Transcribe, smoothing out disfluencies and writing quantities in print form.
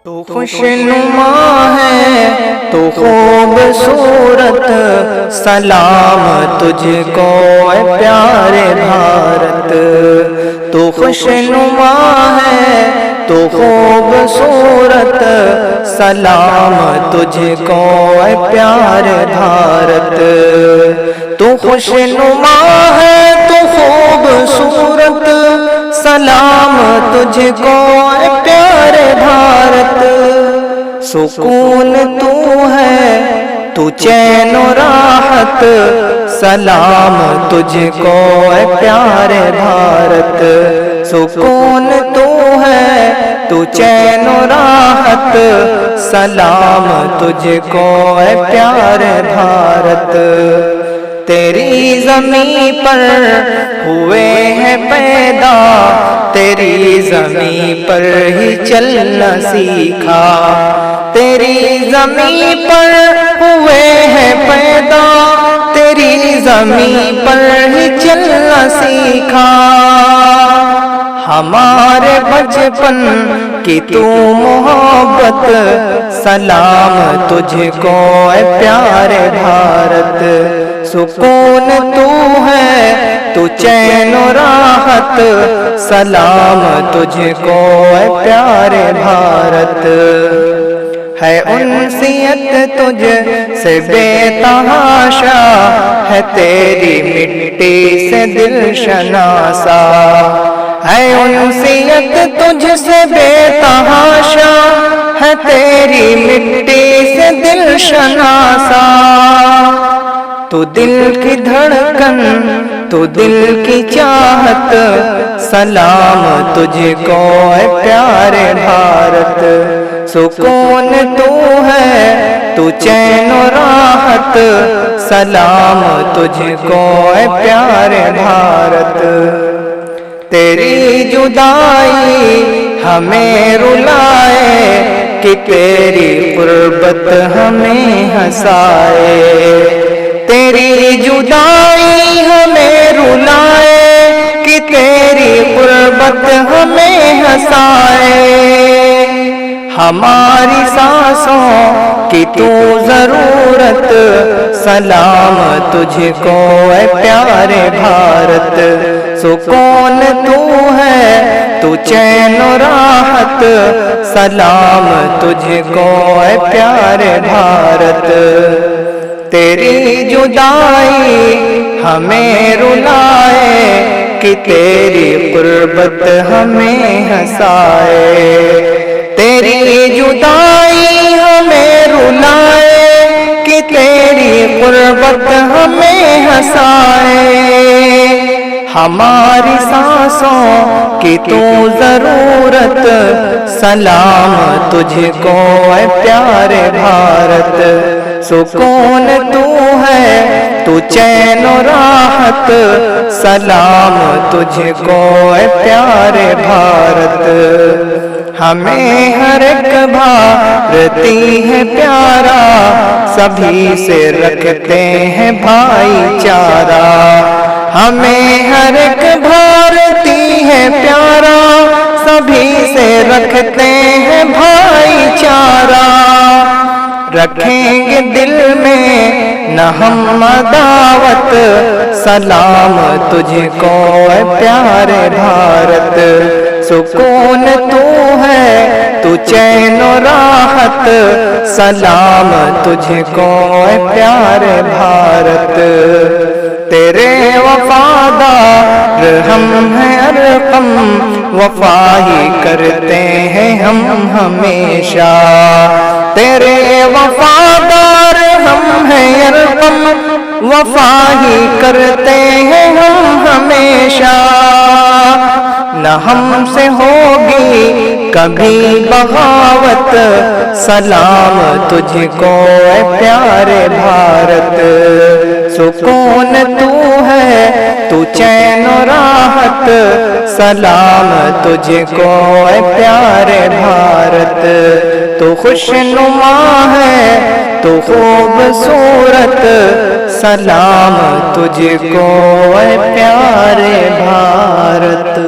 تو خوشنما ہے تو خوبصورت، سلام تجھ کو اے پیارے بھارت۔ تو خوشنما ہے تو خوبصورت، سلام تجھ کو اے پیارے بھارت۔ تو خوشنما ہے تو خوبصورت، سلام تجھ کو اے پیارے بھارت۔ سکون تو ہے تو چین و راحت، سلام تجھ کو اے پیارے بھارت۔ سکون تو ہے تو چین و راحت، سلام تجھ کو اے پیارے بھارت۔ تیری زمین پر ہوئے ہیں پیدا، تیری زمین پر ہی چلنا سیکھا۔ تیری زمین پر ہوئے ہیں پیدا، تیری زمین پر ہی چلنا سیکھا۔ ہمارے بچپن کی تو محبت، سلام تجھ کو اے پیارے بھارت۔ سکون تو ہے تو چین و راحت، سلام تجھ کو اے پیارے بھارت۔ ہے انسیت تجھ سے بے تحاشا، ہے تیری مٹی سے دل شناسا۔ ہے انسیت تجھ سے بے تحاشا، ہے تیری مٹی سے دل شناسا۔ تو دل کی دھڑکن تو دل کی چاہت، سلام تجھ کو اے پیارے بھارت۔ سکون تو ہے تو چین و راحت، سلام تجھ کو اے پیارے بھارت۔ تیری جدائی ہمیں رلائے کہ تیری قربت ہمیں ہنسائے۔ تیری جدائی ہمیں رلائے کہ تیری قربت ہمیں ہنسائے۔ ہماری سانسوں کی تو ضرورت، سلام تجھ کو اے پیارے بھارت۔ سکون تو ہے تو چین و راحت، سلام تجھ کو اے پیارے بھارت۔ تیری جدائی ہمیں رلائے کہ تیری قربت ہمیں ہنسائے۔ تیری جدائی ہمیں رلائے کہ تیری قربت ہمیں ہنسائے۔ ہماری سانسوں کی تو ضرورت، سلام تجھ کو اے پیارے بھارت۔ سکون تو ہے تو چین و راحت، سلام تجھ کو اے پیارے بھارت۔ ہمیں ہر ایک بھارتی ہے پیارا، سبھی سے رکھتے ہیں بھائی چارہ۔ ہمیں ہر ایک بھارتی ہے پیارا، سبھی سے رکھتے ہیں بھائی چارہ۔ رکھیں گے دل میں نہ ہم عداوت، سلام تجھ کو اے پیارے بھارت۔ سکون تو ہے تو چین و راحت، سلام تجھ کو اے پیارے بھارت۔ تیرے وفادار ہم ہیں ارقم، وفا ہی کرتے ہیں ہم ہمیشہ۔ تیرے وفادار ہم ہیں ارقم، وفا ہی کرتے ہیں ہم ہمیشہ۔ نہ ہم سے ہوگی کبھی بغاوت، سلام تجھ کو اے پیارے بھارت۔ سکون تو ہے تو چین و راحت، سلام تجھ کو اے پیارے بھارت۔ تو خوشنما ہے تو خوبصورت، سلام تجھ کو اے پیارے بھارت۔